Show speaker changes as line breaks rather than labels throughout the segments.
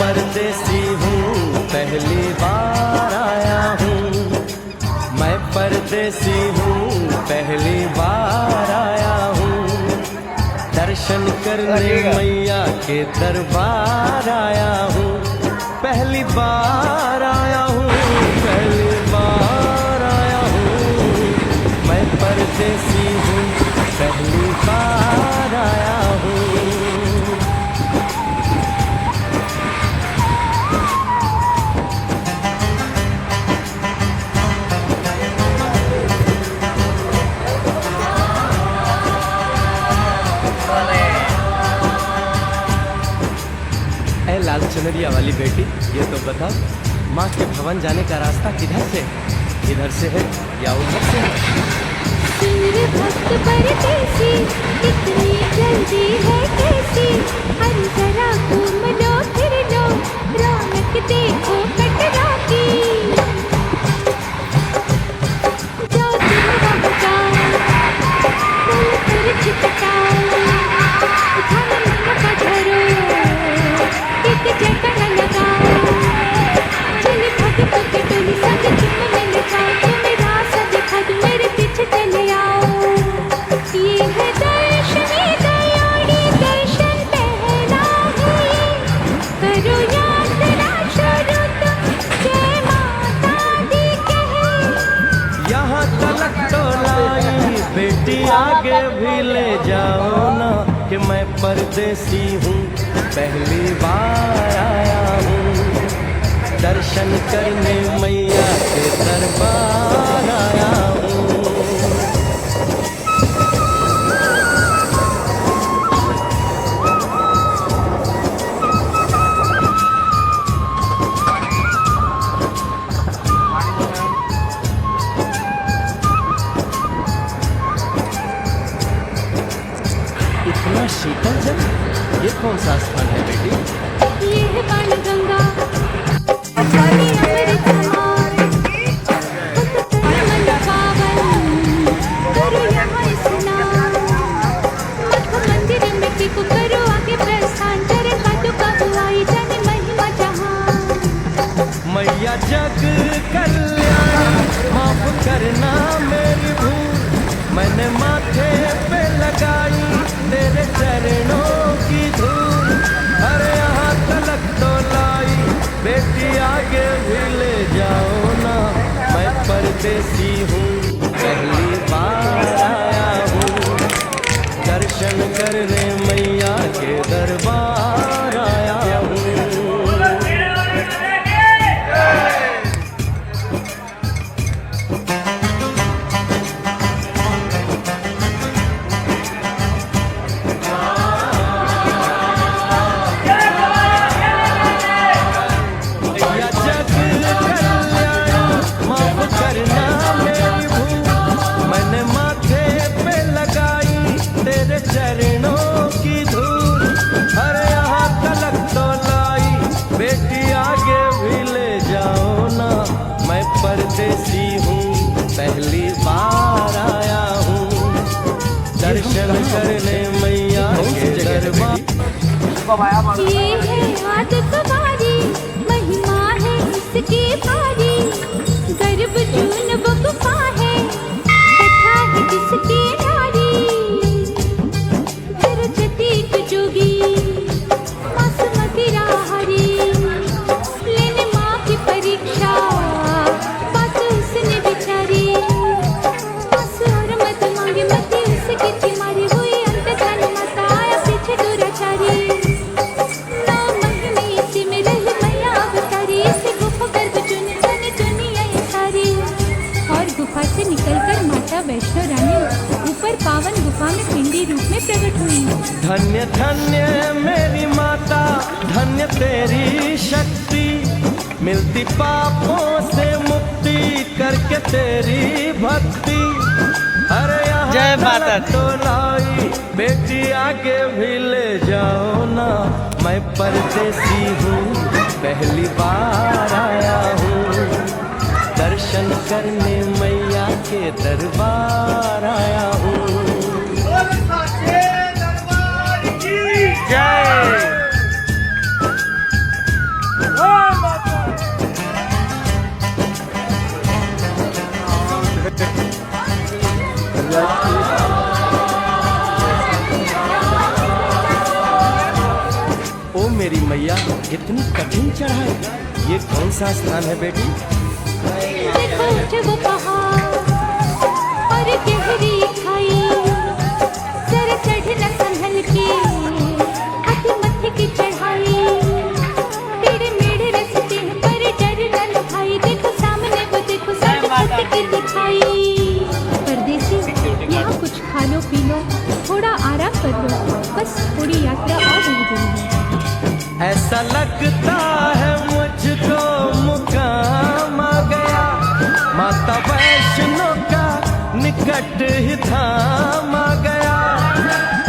परदेसी हूँ पहली बार आया हूँ, मैं परदेसी हूँ पहली बार आया हूँ, दर्शन करने मैया के दरबार आया हूँ, पहली बार आया हूँ, पहली बार आया हूँ, मैं परदेसी हूँ पहली बार आया हूँ। लाल चुनरिया वाली बेटी, ये तो बता, माँ के भवन जाने का रास्ता किधर से? इधर से है या उधर से है?
तेरे भक्त परदेसी इतनी जल्दी है कैसी, हर जरा घूम लो फिर लो, रौनक देखो कटरा की। जाओ तुम वहाँ जाओ, फूल पर चिपकाओ, उठाओ मन का धरो, एक जगह लगाओ, चले भक्त के टोली संग तुम मिल जाओ, तुम्हें रास्ता दिखा दूं मेरे पीछे चले आओ। ये है दर्शनी दयाड़ी दर्शन पहला है, करो यात्रा शुरू तुम जय माता दी कहे।
यहाँ तलक तो लाई बेटी, आगे भी ले जाओ ना, कि मैं परदेसी हूँ पहली बार आया हूँ, दर्शन करने मैया के दरबार आया हूँ। इतना शीतल जल, ये कौन सा स्थान है बेटी?
ये है बाणगंगा, पानी अमृत धार, मन पावन, करो यहाँ स्नान, मठ मंदिर में टिको, करो आगे प्रस्थान, चरण पादुका बुआई जाने महिमा जहां।
मैया जग कल्याण, माफ करना मेरी भूल, मैंने माथे पे लगाई तेरे चरणों की धूल, अरे यहाँ तलक तो लाई बेटी, आगे भी ले जाओ ना, मैं परदेसी हूँ पहली बार आया हूँ, दर्शन करने मैया के दरबार आया हूँ। चरणों की धूल, अरे यहाँ तलक तो लाई बेटी, आगे भी ले जाओ ना, मैं परदेसी हूँ पहली बार आया हूँ, दर्शन करने मैया के दरबार।
ये है आदत कुमारी, महिमा है इसकी भारी, गर्भ जून वो गुफा है, कथा है जिसकी नारी, जोगी मासुमती राहरी, लेने माँ की परीक्षा, बात उसने बिचारी, आंसू और मत मांगे मत उसकी बीमारी, हुई अंत धन माता आया पीछे दुराचारी, 9 महीने इसी में रही मैया अवतारी, इसी गुफा गर्भ चुने जाने दुनिया ये सारी, और गुफा से निकलकर माता वैष्णो रानी ऊपर पावन गुफा में पिंडी रूप में प्रकट हुई।
धन्य धन्य मेरी माता, धन्य तेरी शक्ति, मिलती पापों से मुक्ति करके तेरी भक्ति, अरे यहाँ माता तो लाई बेटी, आगे भी ले जाओ ना, मैं परदेसी हूँ पहली बार आया हूँ, दर्शन दर्शन करने मैया के दरबार आया हूँ। जय। ओ मेरी मैया, इतनी कठिन चढ़ाई, ये कौन सा स्थान है बेटी?
देखो उठे वो पहाड़ और गहरी खाई, जरा चढ़ना संभल के, हाथी मत्थे की चढ़ाई, टेढ़े मेढ़े रास्ते हैं पर डर न भाई, देखो सामने वो देखो सब सत्य की दिखाई। परदेसी, यहाँ कुछ खा लो पी लो, थोड़ा आराम कर लो, बस थोड़ी यात्रा और रह गई है।
ऐसा लगता है मुझको मुकाम आ गया, माता वैष्णो का निकट ही धाम आ गया।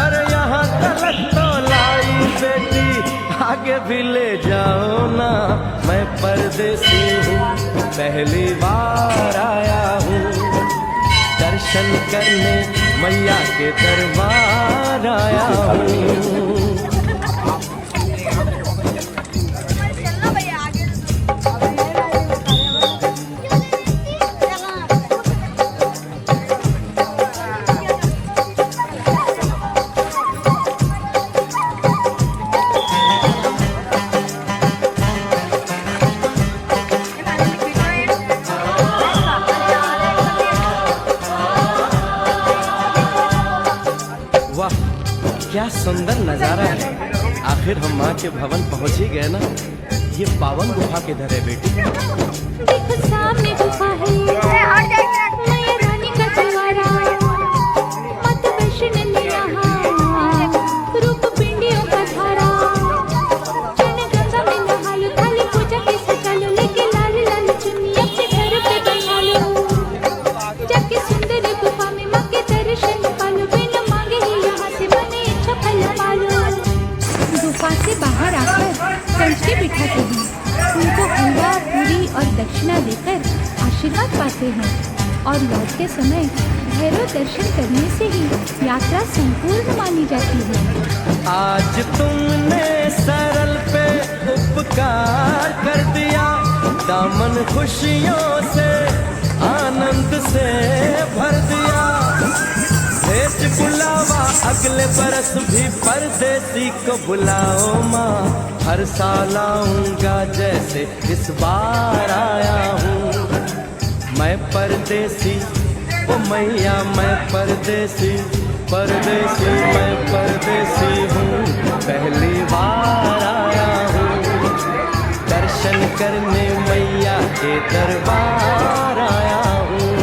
अरे यहाँ तलक तो लाई बेटी, आगे भी ले जाओ ना, मैं परदेसी हूँ, पहली बार आया हूँ। दर्शन करने मैया के दरबार आया हूँ। वाह, क्या सुंदर नजारा है। आखिर हम माँ के भवन पहुँच ही गए ना। ये पावन गुफा किधर है बेटी?
देखो सामने गुफा है, मैया रानी का द्वारा, माता वैष्णो ने यहाँ रूप पिंडियों का धारा। चरण गंगा में नहा लो, थाली पूजा के सजा लो, लेके लाल लाल चुन्नी अपने घर पे बना लो। जाके सुंदर गुफा में माँ के दर्शन पालो, बिना मांगे ही यहाँ से मने इच्छा फल पालो। गुफा से बाहर आकर कंठ के बिठाते हैं, उनको हलवा पूरी और दक्षिणा देकर आशीर्वाद पाते हैं और लौटते समय भैरव दर्शन करने से ही यात्रा संपूर्ण मानी जाती है।
आज तुमने सरल पे उपकार कर दिया, दामन खुशियों से आनंद से भर दिया। भेज बुलावा अगले बरस भी परदेसी को बुलाओ माँ, हर साल आऊंगा जैसे इस बार आया हूँ। मैं परदेसी, ओ मैया मैं परदेसी, परदेसी मैं परदेसी हूँ, पहली बार आया हूँ। दर्शन करने मैया के दरबार आया हूँ।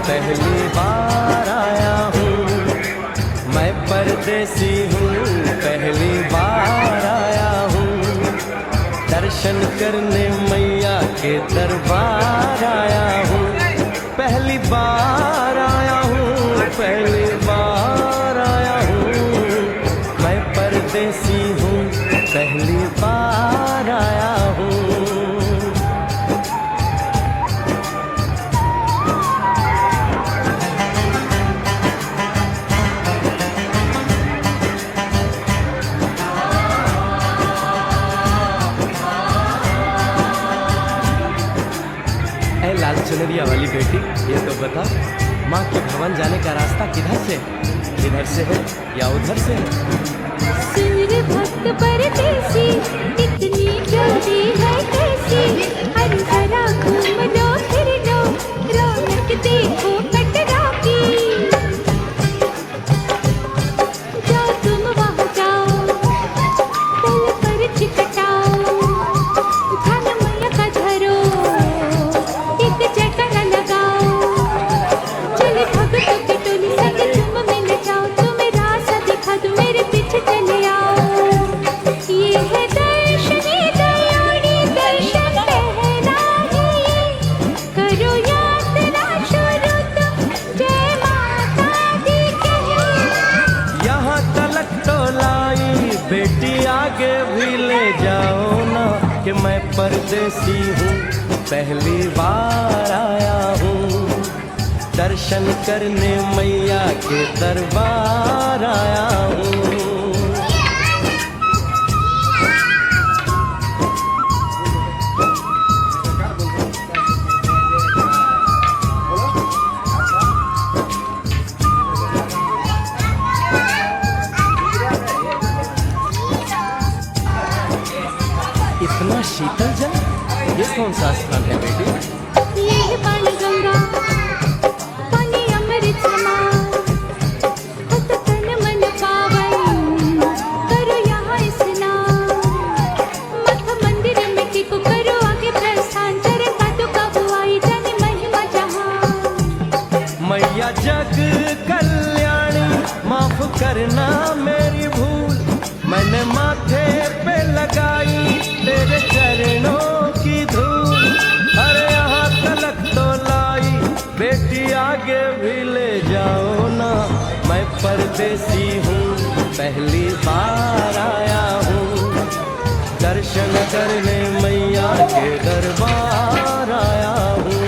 पहली बार आया हूँ, मैं परदेसी हूँ, पहली बार आया हूँ। दर्शन करने मैया के दरबार आया हूँ, पहली बार आया हूँ, पहली बार आया हूँ। मैं परदेसी हूँ, पहली बार आया हूँ। लाल चुनरिया वाली बेटी, ये तो बता, माँ के भवन जाने का रास्ता किधर से? इधर से है या उधर से है?
सूर्य भक्त परदेसी, इतनी जल्दी है कैसी? हर जरा घूम लो फिर लो, रौनक देखो कटरा की। जाओ तुम वहाँ जाओ, तल पर चिकटाओ, ध्यान मैया का धरो, एक जगह न लगाओ। चले भक्तों की टोली संग तुम मिल जाओ, तुम्हें रास्ता दिखा दूं, मेरे पीछे चले आओ।
लाई, बेटी आगे भी ले जाओ ना कि मैं परदेसी हूँ, पहली बार आया हूँ। दर्शन करने मैया के दरबार आया हूँ। इतना शीतल जल, ये कौन सा स्थान है बेटी?
ये है बाणगंगा, पानी अमृत समान, होत तन मन पावन, करो यहाँ स्नान। मठ मंदिर में टिको, करो आगे प्रस्थान, चरण पादुका बुआई, जाने महिमा जहान।
मैया जग कल्याणी, माफ करना मेरी भूल, मैंने माथे पे लगाई तेरे चरणों की धूल। अरे यहाँ तलक तो लाई, बेटी आगे भी ले जाओ ना, मैं परदेसी हूँ, पहली बार आया हूँ। दर्शन करने मैया के दरबार आया हूँ।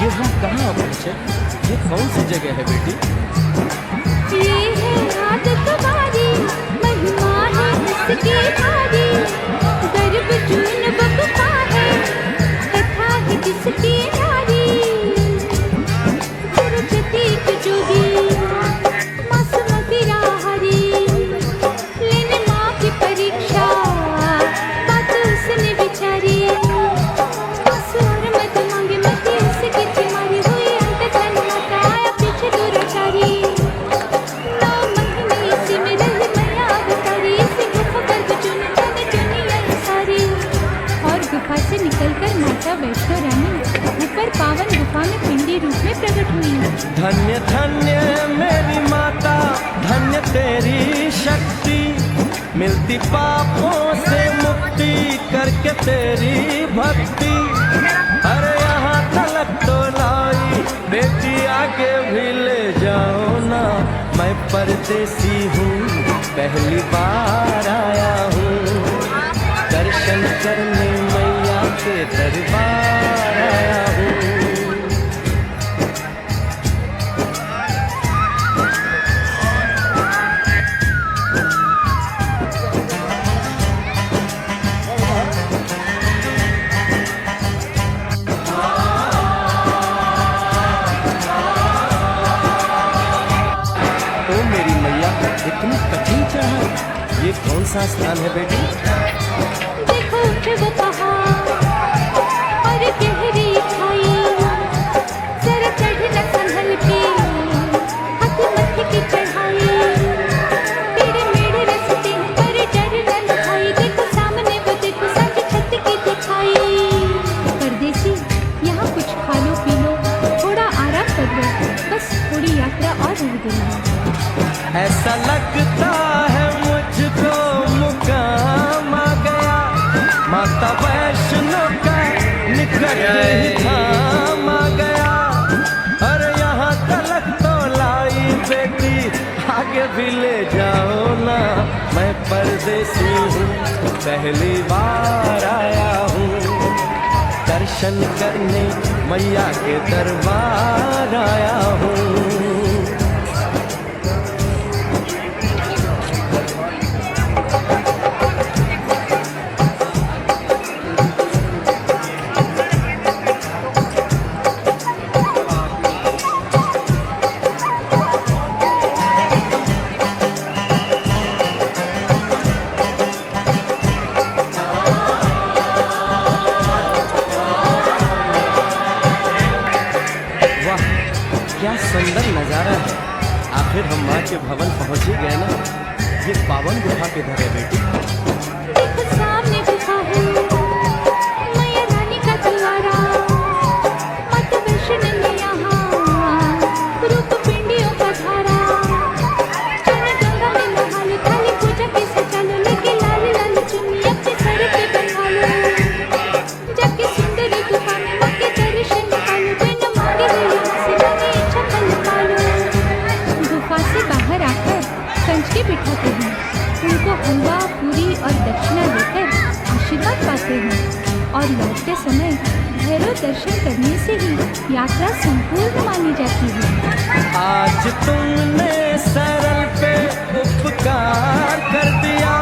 ये हम कहाँ पहुँचे? ये कौन सी जगह है बेटी?
ये है आदत बारी, महिमा है इसकी भारी, गर्भ जून बपता है, कथा है जिसकी नारी। सरस्वती की जोगी, मासूमती राहरी, लेने माँ की परीक्षा, बात उसने बिचारी। आंसू और मत मांगे, मत उसकी तुम्हारी हुई, अंत तन माता आया पीछे दुराचारी। 9 महीने इसी में रही मैया अवतारी, इसी गुफा गर्भ चुन जाने दुनिया ये सारी। और गुफा से निकलकर माता वैष्णो रानी ऊपर पावन गुफा में पिंडी रूप में प्रकट हुई।
धन्य धन्य मेरी माता, धन्य तेरी शक्ति, मिलती पापों से मुक्ति करके तेरी भक्ति। अरे यहाँ तलक तो लाई, बेटी आगे भी ले जाओ ना, मैं परदेसी हूँ, पहली बार आया हूँ। दर्शन करने मैया के दरबार आया हूँ। ओ मेरी मैया, इतनी कठिन चढ़ाई, ये कौन सा स्थान है बेटी?
देखो उठे वो पहाड़ और गहरी खाई, जरा चढ़ न संभल के, हाथ मत्थे की चढ़ाई। तेरे मेढ़े रास्ते हैं पर डर न लखाई, देखो सामने वो देखो सच छत की दिखाई। परदेसी यहाँ कुछ खा लो पी लो, थोड़ा आराम कर लो, बस थोड़ी यात्रा और रह गई।
ऐसा लगता है मुझको मुकाम आ गया, माता वैष्णो का निकट ही धाम आ गया। अरे यहाँ तलक तो लाई, बेटी आगे भी ले जाओ ना, मैं परदेसी हूँ, पहली बार आया हूँ। दर्शन करने मैया के दरबार आया हूँ। आखिर हम माँ के भवन पहुँच ही गए ना। ये पावन गुफा किधर है बेटी?
देखो सामने गुफा है, मैया रानी का द्वारा। मत वैष्णो में यहाँ रूप पिंडियों का धारा। चले गंगा में नहा लो, थाली पूजा के सजा लो, लेके लाल लाल चुन्नी अपने सर पे बंधा लो। जाके सुंदरी गुफा में माँ के दर्शन पालो, बिना मांगे हुए से मांगे इच्छा फल पालो। गुफा से बाहर आकर कंच के बिठाते हैं, उनको हलवा पूरी और दक्षिणा देकर आशीर्वाद पाते हैं और लौटते समय भैरव दर्शन करने से ही यात्रा संपूर्ण मानी जाती है।
आज तुमने सरल पे उपकार कर दिया,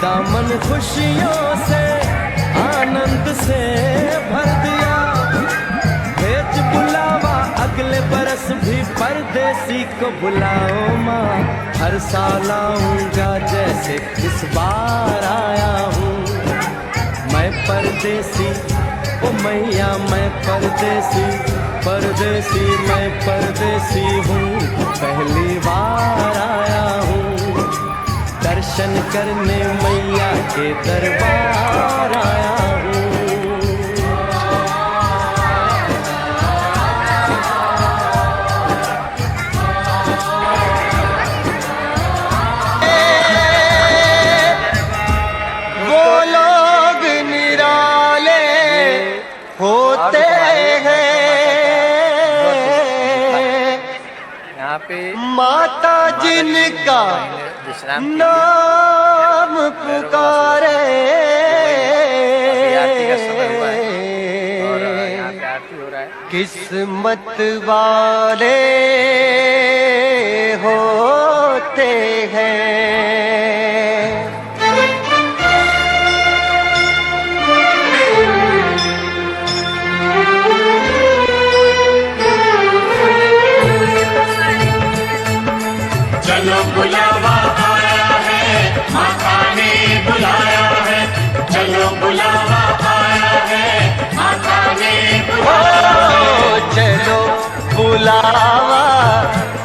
दामन खुशियों से आनंद से भर दिया। भेज बुलावा अगले बरस भी परदेसी को बुलाओ माँ, हर साल आऊंगा जैसे इस बार आया हूँ। मैं परदेसी ओ मैया मैं परदेसी, परदेसी मैं परदेसी हूँ, पहली बार आया हूँ। दर्शन करने मैया के दरबार आया हूँ।
माता जिनका नाम पुकारे, किस्मत वाले होते हैं।
चलो बुलावा आया है, माता ने बुलाया है। चलो बुलावा आया है, माता ने बुलाया है।
चलो बुलावा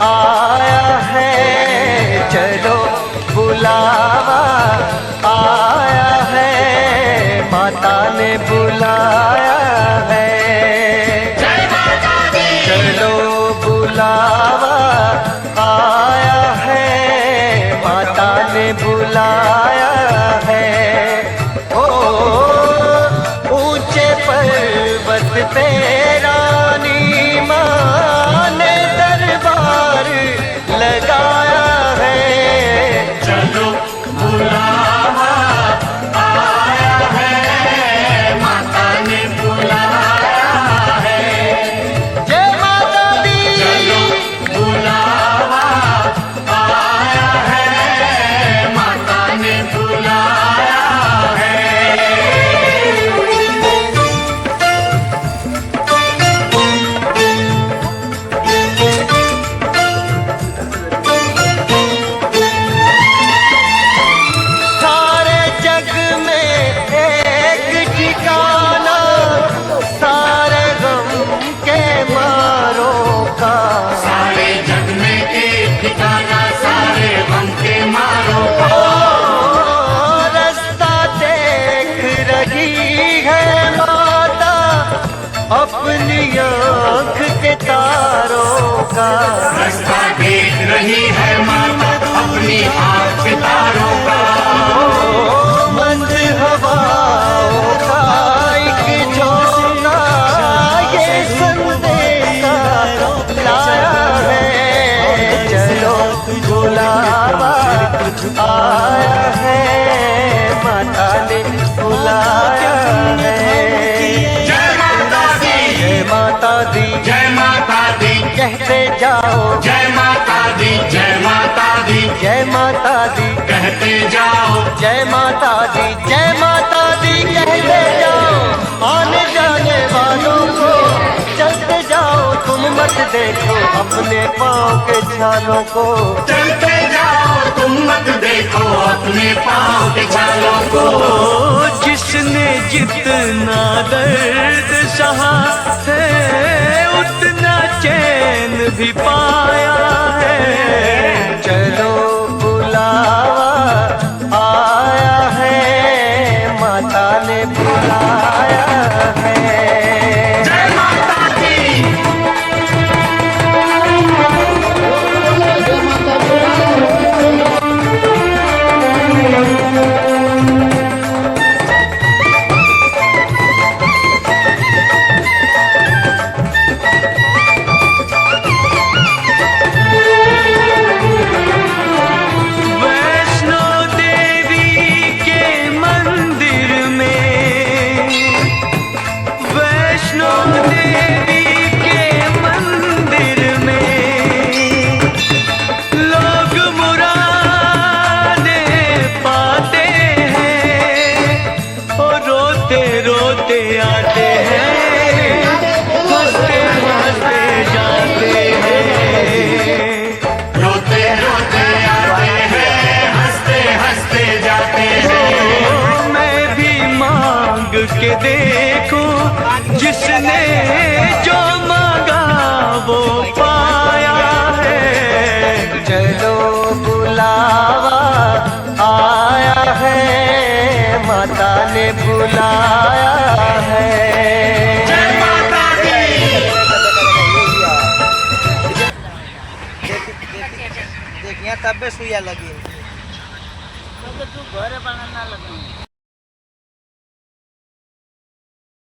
आया है, चलो बुलावा आया है, माता ने बुलाया है।
जय माता दी।
चलो बुलावा आया है, माता ने बुलाया है। ओ ऊंचे पर्वत पे रानी माँ ने दरबार लगाया है।
चलो बुलावा आया है, माता ने बुलाया है।
जय माता दी।
चलो बुलावा आया है, माता ने बुलाया है।
सारे जग में एक ठिकाना, सारे गम के मारों का।
सारे जग में एक ठिकाना, सारे गम के मारों का।
रास्ता देख रही है माता अपनी आँख के तारों का।
रास्ता देख रही है माता अपनी आँख के तारों का।
मंद हवाओं का एक झोंका ये संदेशा लाया है। चलो बुलावा आया है, माता ने बुलाया है।
जय माता दी।
जय माता दी।
जय माता दी।
कहते जाओ
जय माता दी। जय माता दी।
जय माता दी।
कहते जाओ
जय माता दी। जय माता दी कहते जाओ आने जाने वालों को। चलते जाओ तुम मत देखो अपने पाँव के छालों को।
चलते जाओ तुम मत देखो अपने पाँव के छालों को।
जिसने जितना दर्द सहा है उतना चैन भी पाया है।
चलो बुलावा आया है, माता ने बुलाया है।
जय माता दी।
वैष्णो देवी के मंदिर में, वैष्णो देवी के मंदिर में लोग मुरादें पाते हैं और रोते रोते आते हैं, हंसते हंसते जाते हैं।
रोते रोते आते हैं, हंसते हंसते जाते हैं।
मैं भी मांग के देखूं, जिसने जो मांगा वो पाया है।
चलो बुलावा आया है, माता ने बुलाया है।
जय माता दी।
देखिए तब सुइया लगी। तो तू घर बनाना लगा।